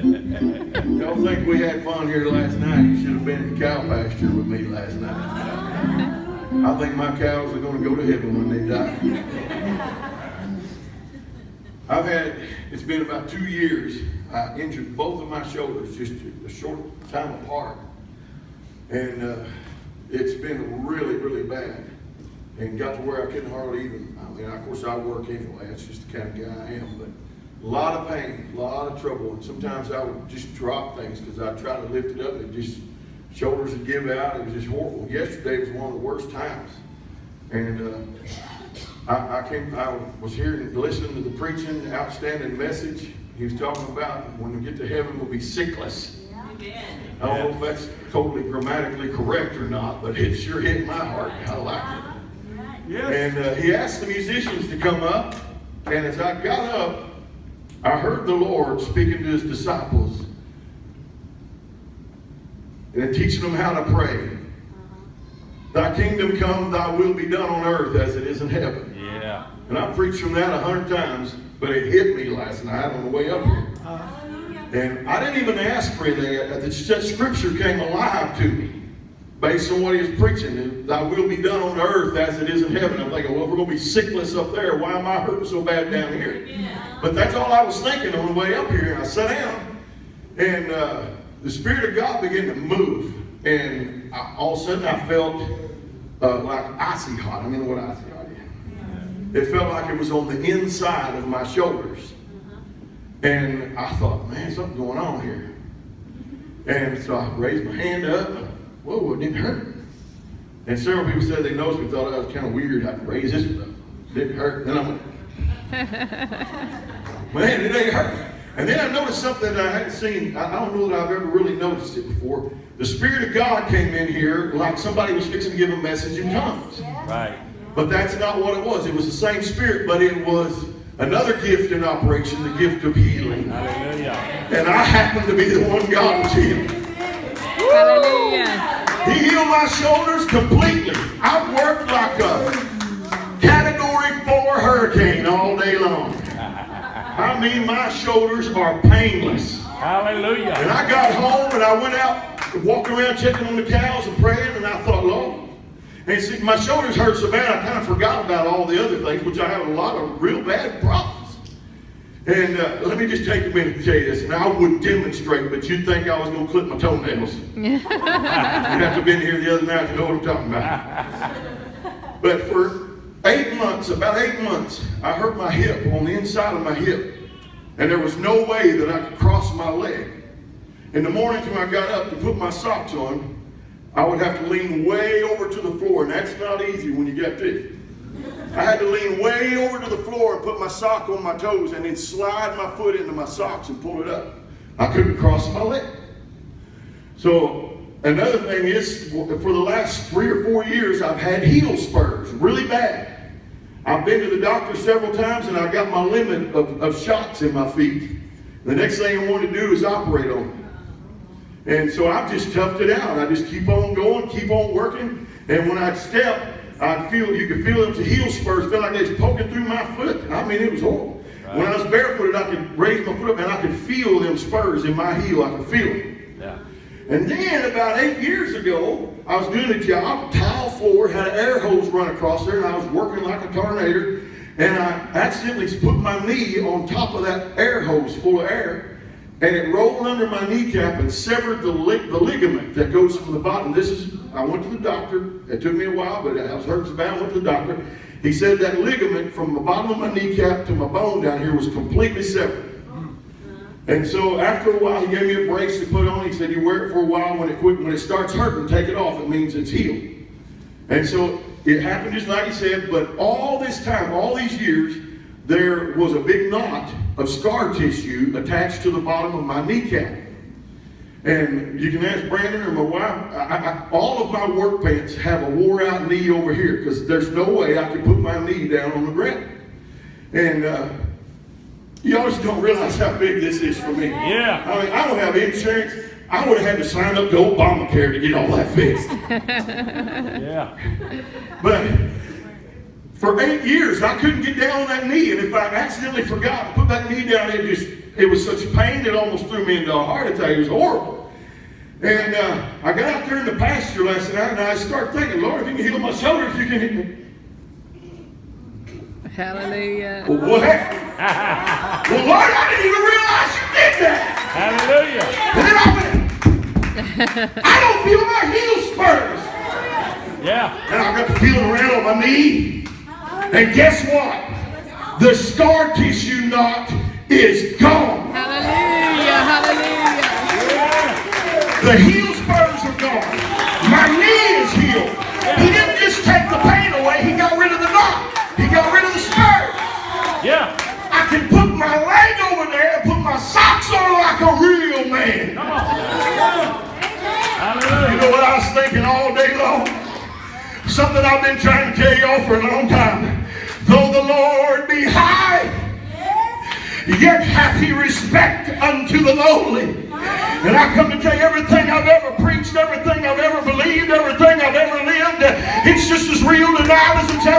Y'all think we had fun here last night? You should have been in the cow pasture with me last night. I think my cows are going to go to heaven when they die. It's been about 2 years. I injured both of my shoulders just a short time apart. And it's been really, really bad. And got to where I couldn't hardly even, of course I work anyway. That's just the kind of guy I am. But a lot of pain, a lot of trouble. And sometimes I would just drop things because I'd try to lift it up and shoulders would give out. It was just horrible. Yesterday was one of the worst times. And I was here and listening to the preaching, outstanding message. He was talking about when we get to heaven, we'll be sickless. Yeah. I don't know if that's totally grammatically correct or not, but it sure hit my heart. I liked it. Yes. And he asked the musicians to come up, and as I got up, I heard the Lord speaking to his disciples and teaching them how to pray. Thy kingdom come, thy will be done on earth as it is in heaven. Yeah. And I preached from that 100 times, but it hit me last night on the way up here. And I didn't even ask for anything. That scripture came alive to me based on what he was preaching. Thy will be done on earth as it is in heaven. I'm thinking, well, if we're going to be sickless up there, why am I hurting so bad down here? Yeah. But that's all I was thinking on the way up here. And I sat down, and the Spirit of God began to move. And all of a sudden I felt like icy hot. I mean, what icy hot is. It felt like it was on the inside of my shoulders. And I thought, man, something's going on here. And so I raised my hand up. Whoa, it didn't hurt. And several people said they noticed me, thought I was kind of weird. I could raise this one up. It didn't hurt. Then I went, man, it ain't hurt. And then I noticed something that I hadn't seen. I don't know that I've ever really noticed it before. The Spirit of God came in here like somebody was fixing to give a message in tongues. Right. But that's not what it was. It was the same Spirit, but it was another gift in operation, the gift of healing. Hallelujah. And I happened to be the one God was healing. Hallelujah. He healed my shoulders completely. I worked like a Category 4 hurricane all day long. I mean, my shoulders are painless. Hallelujah. And I got home and I went out, walked around checking on the cows and praying, and I thought, Lord. And see, my shoulders hurt so bad I kind of forgot about all the other things, which I have a lot of real bad problems. And let me just take a minute to tell you this. And I would demonstrate, but you'd think I was going to clip my toenails. You'd have to have been here the other night to know what I'm talking about. But for 8 months, about 8 months, I hurt my hip, on the inside of my hip. And there was no way that I could cross my leg. In the mornings when I got up to put my socks on, I would have to lean way over to the floor, and that's not easy when you get this. I had to lean way over to the floor and put my sock on my toes and then slide my foot into my socks and pull it up. I couldn't cross my leg. So another thing is, for the last 3 or 4 years, I've had heel spurs, really bad. I've been to the doctor several times, and I got my limit of shots in my feet. The next thing I want to do is operate on me. And so I've just toughed it out. I just keep on going, keep on working. And when I'd step, you could feel them heel spurs, felt like they was poking through my foot. I mean, it was horrible. Right. When I was barefooted, I could raise my foot up and I could feel them spurs in my heel. I could feel it. Yeah. And then about 8 years ago, I was doing a job, tile floor, had an air hose run across there, and I was working like a tornado. And I accidentally put my knee on top of that air hose full of air. And it rolled under my kneecap and severed the ligament that goes from the bottom. I went to the doctor. It took me a while, but I was hurting so bad. I went to the doctor. He said that ligament from the bottom of my kneecap to my bone down here was completely severed. And so after a while, he gave me a brace to put on. He said, you wear it for a while. When it starts hurting, take it off. It means it's healed. And so it happened just like he said. But all this time, all these years, there was a big knot of scar tissue attached to the bottom of my kneecap. And you can ask Brandon or my wife, all of my work pants have a wore out knee over here because there's no way I could put my knee down on the ground. And y'all just don't realize how big this is for me. Yeah. I mean, I don't have insurance. I would have had to sign up to Obamacare to get all that fixed. Yeah. But for 8 years, I couldn't get down on that knee. And if I accidentally forgot to put that knee down, it It was such pain it almost threw me into a heart attack. It was horrible. And I got out there in the pasture last night, and I started thinking, Lord, if you can heal my shoulders, you can hit me. Hallelujah. Well, what happened? Well, Lord, I didn't even realize you did that. Hallelujah. And then I went, I don't feel my heel spurs. Yeah. And I got to feeling around on my knee. And guess what? The scar tissue knot is gone. Hallelujah. Hallelujah. The heel spurs are gone. My knee is healed. He didn't just take the pain away. He got rid of the knot. He got rid of the spurs. Yeah. I can put my leg over there and put my socks on like a real man. Come on. Hallelujah. You know what I was thinking all day long? Something I've been trying to tell y'all for a long time. Though the Lord be high, yet hath he respect unto the lowly. And I come to tell you, everything I've ever preached, everything I've ever believed, everything I've ever lived, it's just as real tonight as it's ever